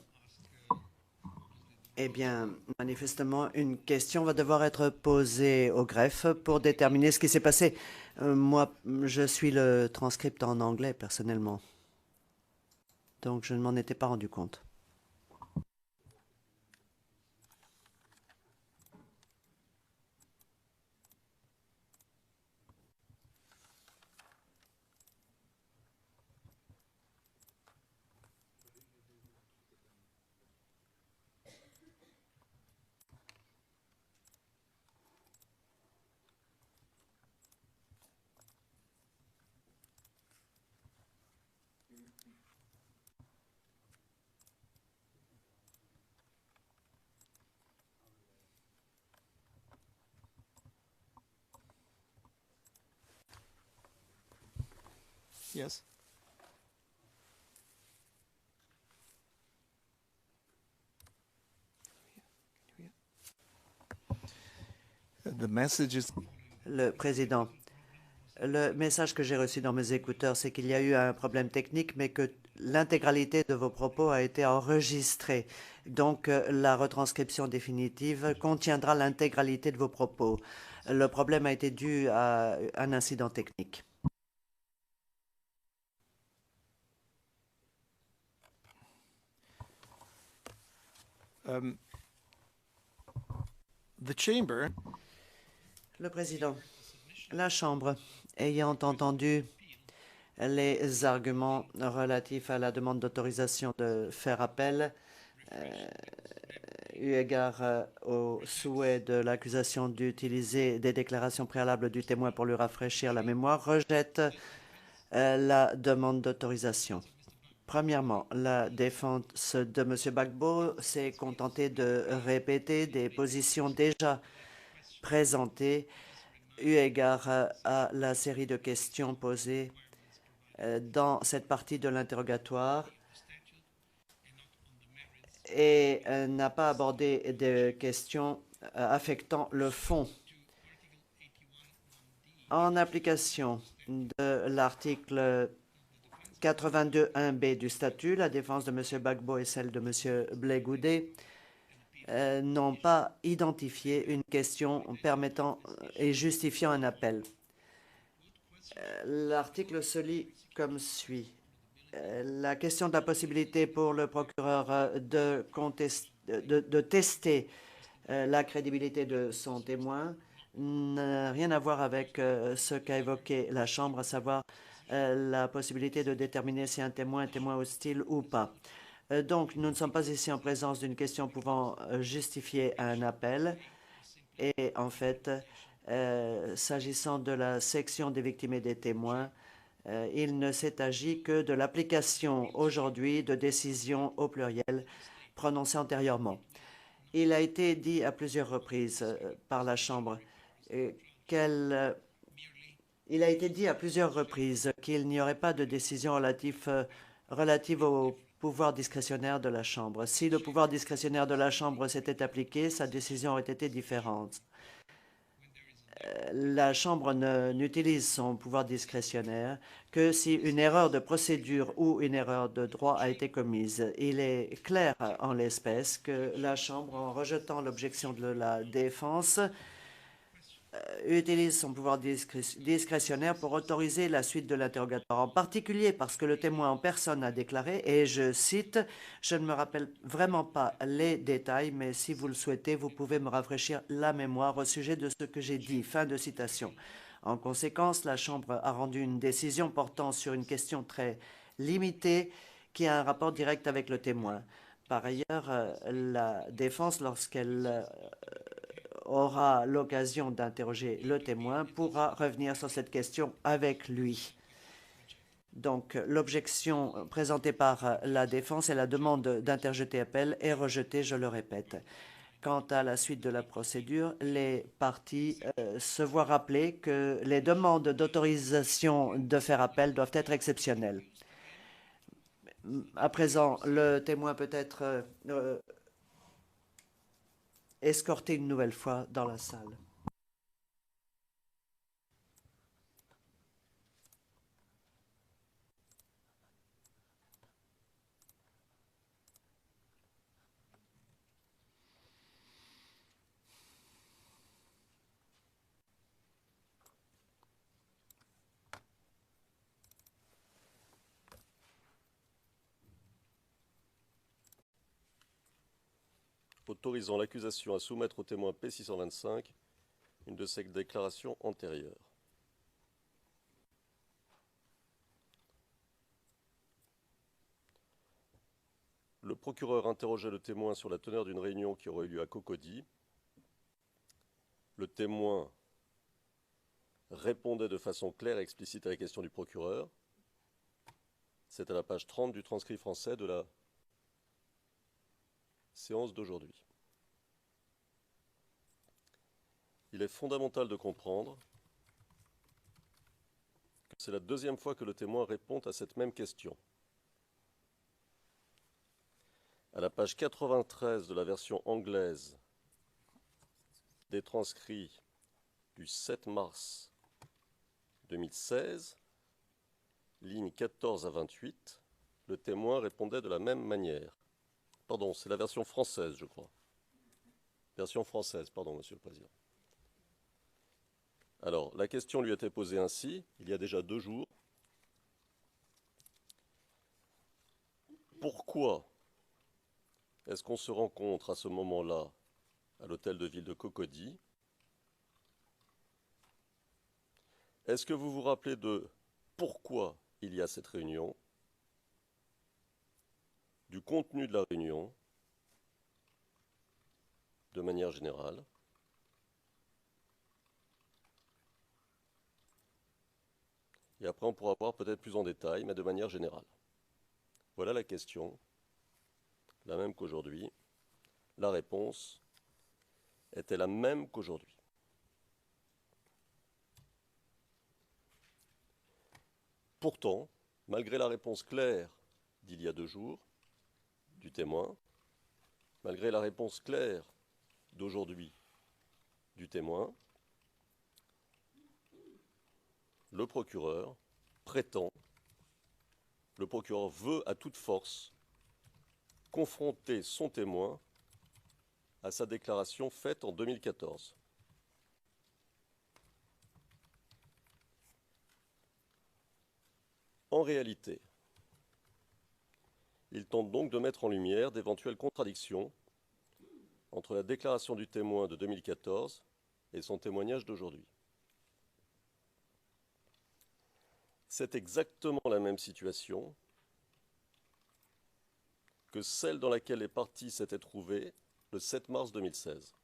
Eh bien, manifestement, une question va devoir être posée au greffe pour déterminer ce qui s'est passé. Moi, je suis le transcript en anglais, personnellement. Donc, je ne m'en étais pas rendu compte. Yes. The message is... Le président. Le message que j'ai reçu dans mes écouteurs, c'est qu'il y a eu un problème technique, mais que l'intégralité de vos propos a été enregistrée. Donc, la retranscription définitive contiendra l'intégralité de vos propos. Le problème a été dû à un incident technique. The chamber Le président, la Chambre, ayant entendu les arguments relatifs à la demande d'autorisation de faire appel, eu égard au souhait de l'accusation d'utiliser des déclarations préalables du témoin pour lui rafraîchir la mémoire, rejette la demande d'autorisation. Premièrement, la défense de M. Gbagbo s'est contentée de répéter des positions déjà présentées eu égard à la série de questions posées dans cette partie de l'interrogatoire et n'a pas abordé de questions affectant le fond. En application de l'article 82.1b du statut, la défense de M. Gbagbo et celle de M. Blé Goudé n'ont pas identifié une question permettant et justifiant un appel. L'article se lit comme suit. La question de la possibilité pour le procureur de tester la crédibilité de son témoin n'a rien à voir avec ce qu'a évoqué la Chambre, à savoir la possibilité de déterminer si un témoin est témoin hostile ou pas. Donc, nous ne sommes pas ici en présence d'une question pouvant justifier un appel. Et en fait, s'agissant de la section des victimes et des témoins, il ne s'est agi que de l'application aujourd'hui de décisions au pluriel prononcées antérieurement. Il a été dit à plusieurs reprises par la Chambre qu'il n'y aurait pas de décision relative au pouvoir discrétionnaire de la Chambre. Si le pouvoir discrétionnaire de la Chambre s'était appliqué, sa décision aurait été différente. La Chambre n'utilise son pouvoir discrétionnaire que si une erreur de procédure ou une erreur de droit a été commise. Il est clair en l'espèce que la Chambre, en rejetant l'objection de la défense, utilise son pouvoir discrétionnaire pour autoriser la suite de l'interrogatoire, en particulier parce que le témoin en personne a déclaré, et je cite, « Je ne me rappelle vraiment pas les détails, mais si vous le souhaitez, vous pouvez me rafraîchir la mémoire au sujet de ce que j'ai dit. » Fin de citation. En conséquence, la Chambre a rendu une décision portant sur une question très limitée qui a un rapport direct avec le témoin. Par ailleurs, la défense, lorsqu'elle aura l'occasion d'interroger le témoin, pourra revenir sur cette question avec lui. Donc, l'objection présentée par la défense et la demande d'interjeter appel est rejetée, je le répète. Quant à la suite de la procédure, les parties se voient rappeler que les demandes d'autorisation de faire appel doivent être exceptionnelles. À présent, le témoin peut être escorté une nouvelle fois dans la salle. Autorisant l'accusation à soumettre au témoin P625 une de ses déclarations antérieures. Le procureur interrogeait le témoin sur la teneur d'une réunion qui aurait eu lieu à Cocody. Le témoin répondait de façon claire et explicite à la question du procureur. C'est à la page 30 du transcrit français de la séance d'aujourd'hui. Il est fondamental de comprendre que c'est la deuxième fois que le témoin répond à cette même question. À la page 93 de la version anglaise des transcrits du 7 mars 2016, lignes 14 à 28, le témoin répondait de la même manière. Pardon, c'est la version française, je crois. Version française, pardon, Monsieur le Président. Alors, la question lui était posée ainsi, il y a déjà 2 jours. Pourquoi Est-ce qu'on se rencontre à ce moment-là à l'hôtel de ville de Cocody? Est-ce que vous vous rappelez de pourquoi il y a cette réunion, du contenu de la réunion, de manière générale? Et après, on pourra voir peut-être plus en détail, mais de manière générale. Voilà la question, la même qu'aujourd'hui. La réponse était la même qu'aujourd'hui. Pourtant, malgré la réponse claire d'il y a 2 jours, du témoin, malgré la réponse claire d'aujourd'hui du témoin, le procureur prétend, le procureur veut à toute force confronter son témoin à sa déclaration faite en 2014. En réalité, il tente donc de mettre en lumière d'éventuelles contradictions entre la déclaration du témoin de 2014 et son témoignage d'aujourd'hui. C'est exactement la même situation que celle dans laquelle les parties s'étaient trouvées le 7 mars 2016.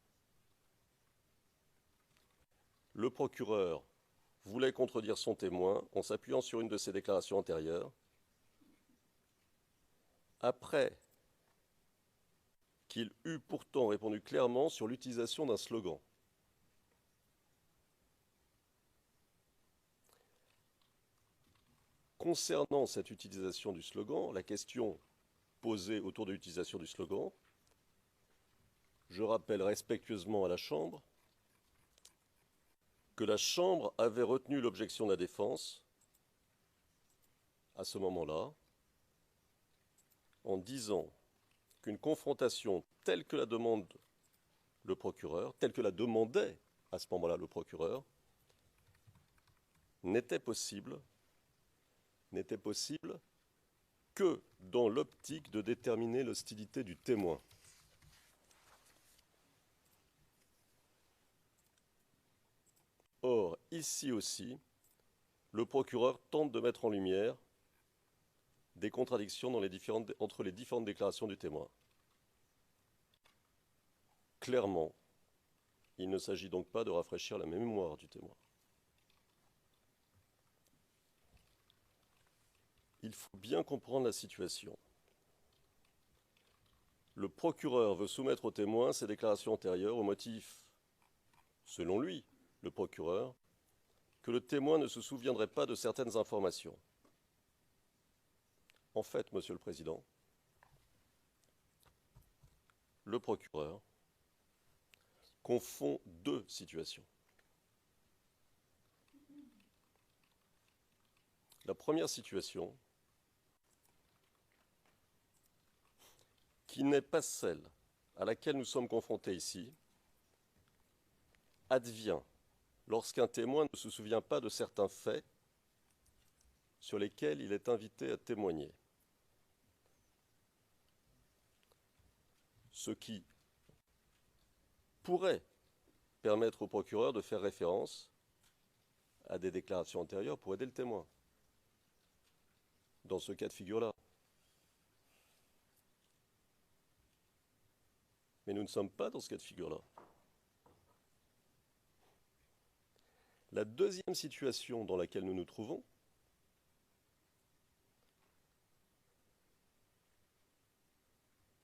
Le procureur voulait contredire son témoin en s'appuyant sur une de ses déclarations antérieures. Après qu'il eut pourtant répondu clairement sur l'utilisation d'un slogan. Concernant cette utilisation du slogan, la question posée autour de l'utilisation du slogan, je rappelle respectueusement à la Chambre que la Chambre avait retenu l'objection de la défense à ce moment-là en disant qu'une confrontation telle que la demande le procureur, telle que la demandait à ce moment-là le procureur, n'était possible que dans l'optique de déterminer l'hostilité du témoin. Or, ici aussi, le procureur tente de mettre en lumière des contradictions entre les différentes déclarations du témoin. Clairement, il ne s'agit donc pas de rafraîchir la mémoire du témoin. Il faut bien comprendre la situation. Le procureur veut soumettre au témoin ses déclarations antérieures au motif, selon lui, le procureur, que le témoin ne se souviendrait pas de certaines informations. En fait, Monsieur le Président, le procureur confond 2 situations. La première situation, qui n'est pas celle à laquelle nous sommes confrontés ici, advient lorsqu'un témoin ne se souvient pas de certains faits sur lesquels il est invité à témoigner. Ce qui pourrait permettre au procureur de faire référence à des déclarations antérieures pour aider le témoin. Dans ce cas de figure-là. Mais nous ne sommes pas dans ce cas de figure-là. La deuxième situation dans laquelle nous nous trouvons,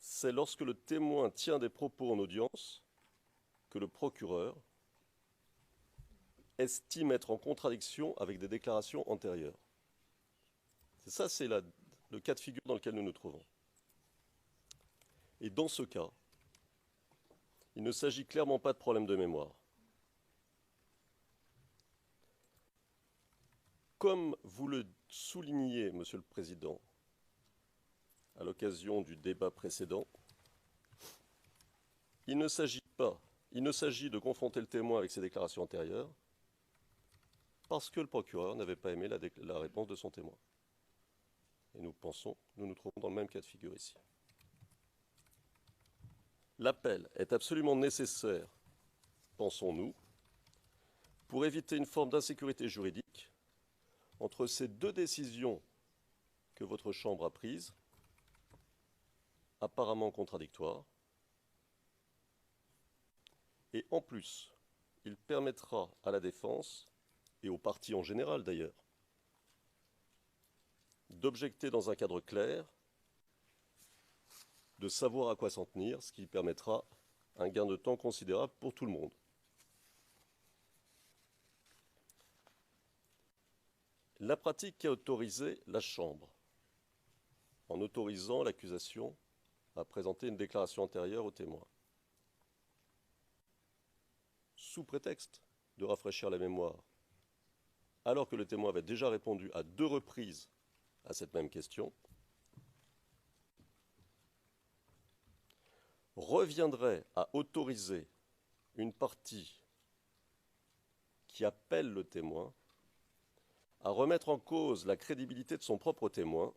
c'est lorsque le témoin tient des propos en audience que le procureur estime être en contradiction avec des déclarations antérieures. C'est le cas de figure dans lequel nous nous trouvons. Et dans ce cas, il ne s'agit clairement pas de problème de mémoire. Comme vous le souligniez, Monsieur le Président, à l'occasion du débat précédent, il ne s'agit de confronter le témoin avec ses déclarations antérieures parce que le procureur n'avait pas aimé la réponse de son témoin. Et nous pensons, nous nous trouvons dans le même cas de figure ici. L'appel est absolument nécessaire, pensons-nous, pour éviter une forme d'insécurité juridique entre ces deux décisions que votre Chambre a prises, apparemment contradictoires, et en plus, il permettra à la défense, et aux parties en général d'ailleurs, d'objecter dans un cadre clair, de savoir à quoi s'en tenir, ce qui permettra un gain de temps considérable pour tout le monde. La pratique qui a autorisé la Chambre, en autorisant l'accusation à présenter une déclaration antérieure au témoin, sous prétexte de rafraîchir la mémoire, alors que le témoin avait déjà répondu à 2 reprises à cette même question, reviendrait à autoriser une partie qui appelle le témoin à remettre en cause la crédibilité de son propre témoin,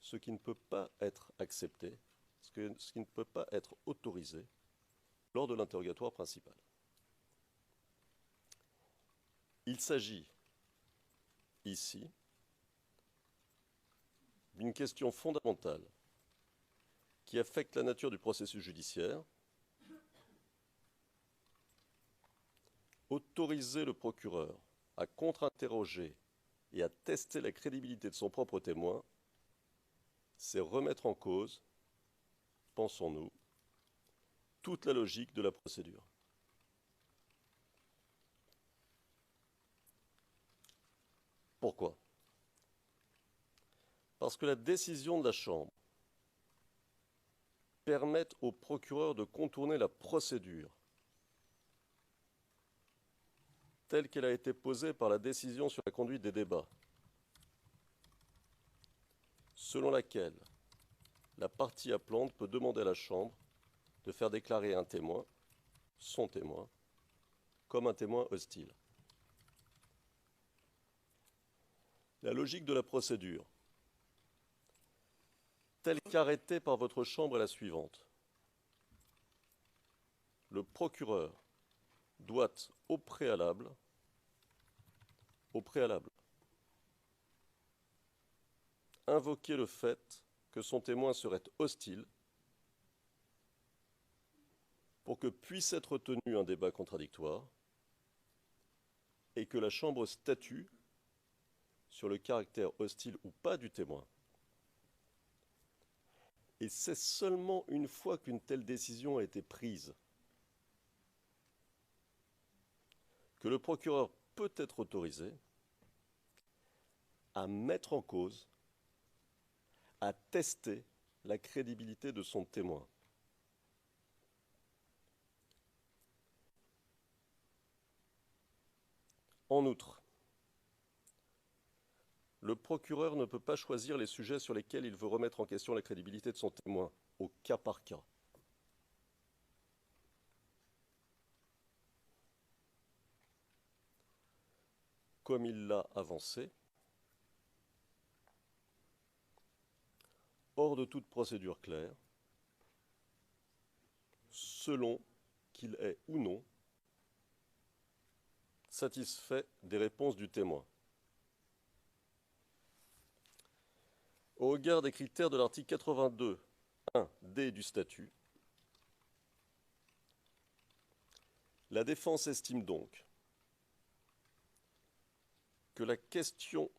ce qui ne peut pas être accepté, ce qui ne peut pas être autorisé lors de l'interrogatoire principal. Il s'agit ici d'une question fondamentale qui affecte la nature du processus judiciaire. Autoriser le procureur à contre-interroger et à tester la crédibilité de son propre témoin, c'est remettre en cause, pensons-nous, toute la logique de la procédure. Pourquoi? Parce que la décision de la Chambre permet au procureur de contourner la procédure telle qu'elle a été posée par la décision sur la conduite des débats, selon laquelle la partie appelante peut demander à la Chambre de faire déclarer un témoin, son témoin, comme un témoin hostile. La logique de la procédure, telle qu'arrêtée par votre Chambre, est la suivante. Le procureur doit au préalable, invoquer le fait que son témoin serait hostile pour que puisse être tenu un débat contradictoire et que la Chambre statue sur le caractère hostile ou pas du témoin. Et c'est seulement une fois qu'une telle décision a été prise que le procureur peut être autorisé à mettre en cause, à tester la crédibilité de son témoin. En outre, le procureur ne peut pas choisir les sujets sur lesquels il veut remettre en question la crédibilité de son témoin, au cas par cas. Comme il l'a avancé, hors de toute procédure claire, selon qu'il est ou non satisfait des réponses du témoin. Au regard des critères de l'article 82.1d du statut, la défense estime donc que la question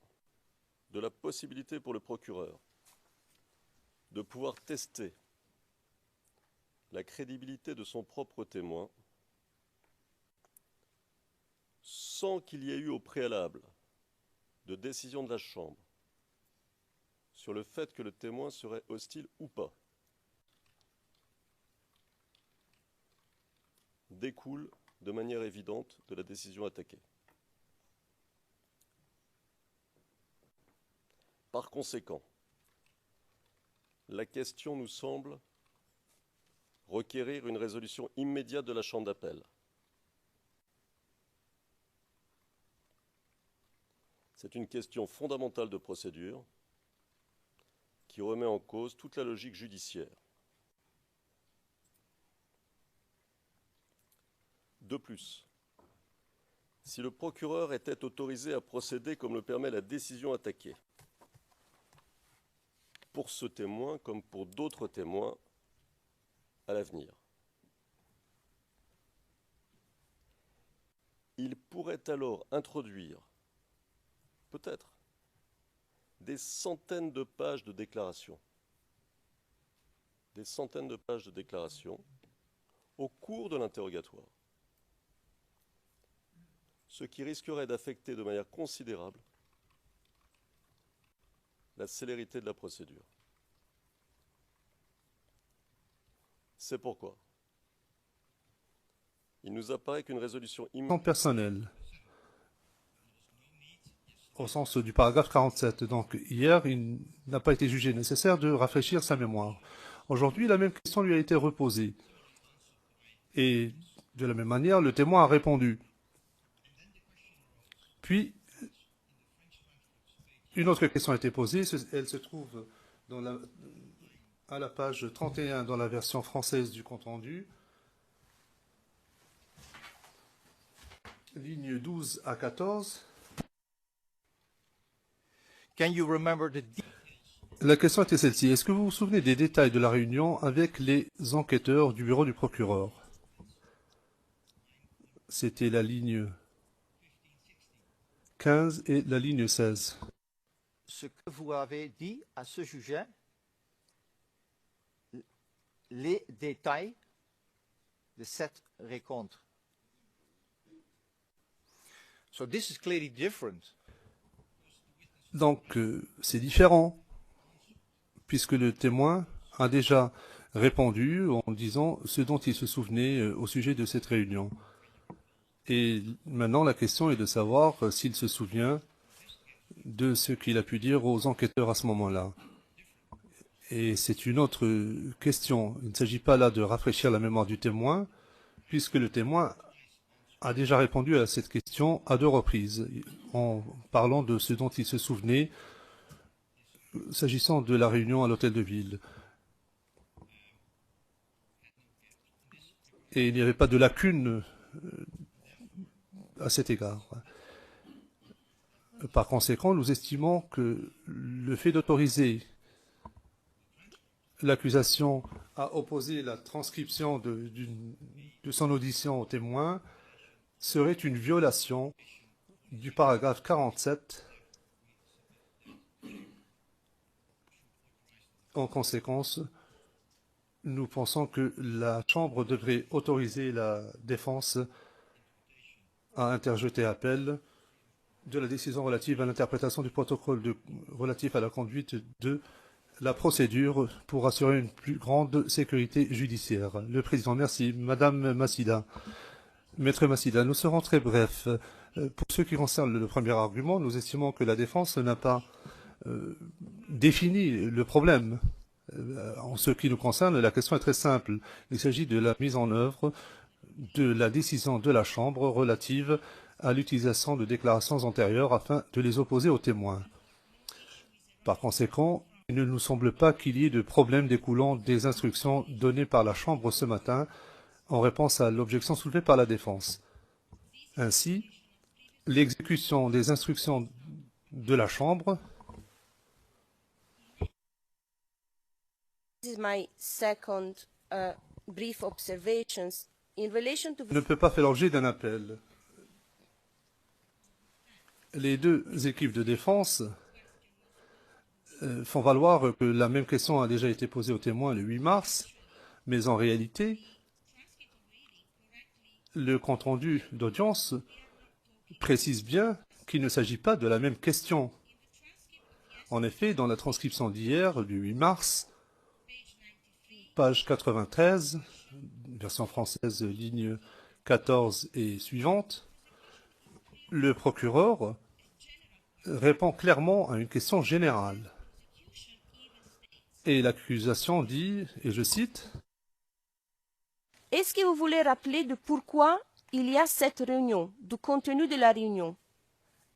de la possibilité pour le procureur de pouvoir tester la crédibilité de son propre témoin sans qu'il y ait eu au préalable de décision de la Chambre sur le fait que le témoin serait hostile ou pas, découle de manière évidente de la décision attaquée. Par conséquent, la question nous semble requérir une résolution immédiate de la Chambre d'appel. C'est une question fondamentale de procédure qui remet en cause toute la logique judiciaire. De plus, si le procureur était autorisé à procéder comme le permet la décision attaquée, pour ce témoin comme pour d'autres témoins à l'avenir, il pourrait alors introduire, peut-être, des centaines de pages de déclarations. Des centaines de pages de déclarations au cours de l'interrogatoire, ce qui risquerait d'affecter de manière considérable la célérité de la procédure. C'est pourquoi il nous apparaît qu'une résolution immédiate personnel, au sens du paragraphe 47. Donc hier, il n'a pas été jugé nécessaire de rafraîchir sa mémoire. Aujourd'hui, la même question lui a été reposée. Et de la même manière, le témoin a répondu. Puis, une autre question a été posée. Elle se trouve à la page 31 dans la version française du compte-rendu. Ligne 12 à 14. Can you remember the La question était celle-ci. Est-ce que vous vous souvenez des détails de la réunion avec les enquêteurs du bureau du procureur? C'était la ligne 15 et la ligne 16. ce que vous avez dit à ce sujet, les détails de cette rencontre. So this is clearly different. Donc, c'est différent, puisque le témoin a déjà répondu en disant ce dont il se souvenait au sujet de cette réunion. Et maintenant, la question est de savoir s'il se souvient de ce qu'il a pu dire aux enquêteurs à ce moment-là. Et c'est une autre question. Il ne s'agit pas là de rafraîchir la mémoire du témoin, puisque le témoin a déjà répondu à cette question à 2 reprises, en parlant de ce dont il se souvenait s'agissant de la réunion à l'hôtel de ville. Et il n'y avait pas de lacune à cet égard. Par conséquent, nous estimons que le fait d'autoriser l'accusation à opposer la transcription de son audition au témoin serait une violation du paragraphe 47. En conséquence, nous pensons que la Chambre devrait autoriser la défense à interjeter appel de la décision relative à l'interprétation du protocole relatif à la conduite de la procédure pour assurer une plus grande sécurité judiciaire. Le Président, merci. Madame Massida. Maître Massida, nous serons très brefs. Pour ce qui concerne le premier argument, nous estimons que la défense n'a pas défini le problème. En ce qui nous concerne, la question est très simple. Il s'agit de la mise en œuvre de la décision de la Chambre relative à l'utilisation de déclarations antérieures afin de les opposer aux témoins. Par conséquent, il ne nous semble pas qu'il y ait de problème découlant des instructions données par la Chambre ce matin en réponse à l'objection soulevée par la défense. Ainsi, l'exécution des instructions de la Chambre This is my second brief observations in relation to ne peut pas faire l'objet d'un appel. Les 2 équipes de défense font valoir que la même question a déjà été posée aux témoins le 8 mars, mais en réalité, le compte-rendu d'audience précise bien qu'il ne s'agit pas de la même question. En effet, dans la transcription d'hier, du 8 mars, page 93, version française, ligne 14 et suivante, le procureur répond clairement à une question générale. Et l'accusation dit, et je cite, « Est-ce que vous voulez rappeler de pourquoi il y a cette réunion, du contenu de la réunion?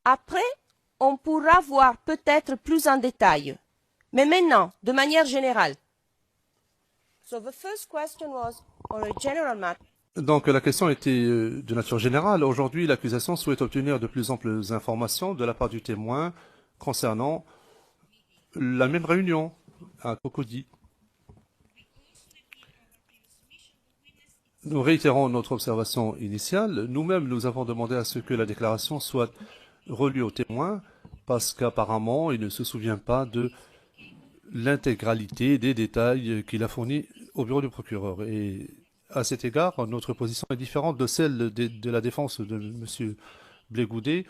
Après, on pourra voir peut-être plus en détail. Mais maintenant, de manière générale. So the first question was on a general matter. Donc la question était de nature générale. Aujourd'hui, l'accusation souhaite obtenir de plus amples informations de la part du témoin concernant la même réunion à Cocody. Nous réitérons notre observation initiale. Nous-mêmes, nous avons demandé à ce que la déclaration soit relue au témoin parce qu'apparemment, il ne se souvient pas de l'intégralité des détails qu'il a fournis au bureau du procureur. Et à cet égard, notre position est différente de celle de la défense de M. Blégoudet,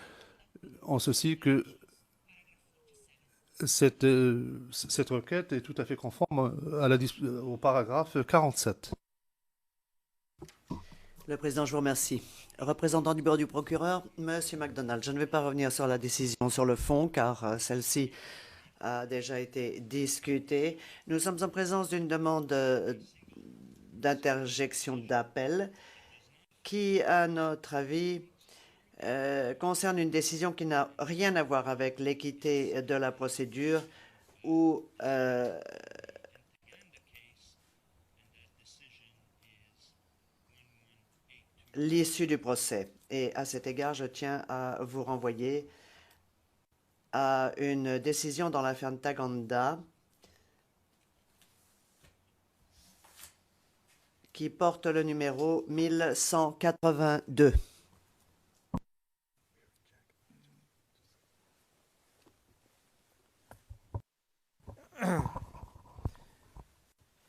en ceci que cette requête est tout à fait conforme au paragraphe 47. Le président, je vous remercie. Représentant du bureau du procureur, Monsieur MacDonald, je ne vais pas revenir sur la décision sur le fond, car celle-ci a déjà été discutée. Nous sommes en présence d'une demande d'interjection d'appel qui, à notre avis, concerne une décision qui n'a rien à voir avec l'équité de la procédure ou l'issue du procès. Et à cet égard, je tiens à vous renvoyer à une décision dans l'affaire Ntaganda qui porte le numéro 1182.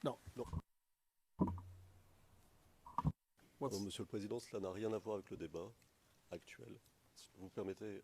No. Non, Monsieur le Président, cela n'a rien à voir avec le débat actuel. Si vous permettez,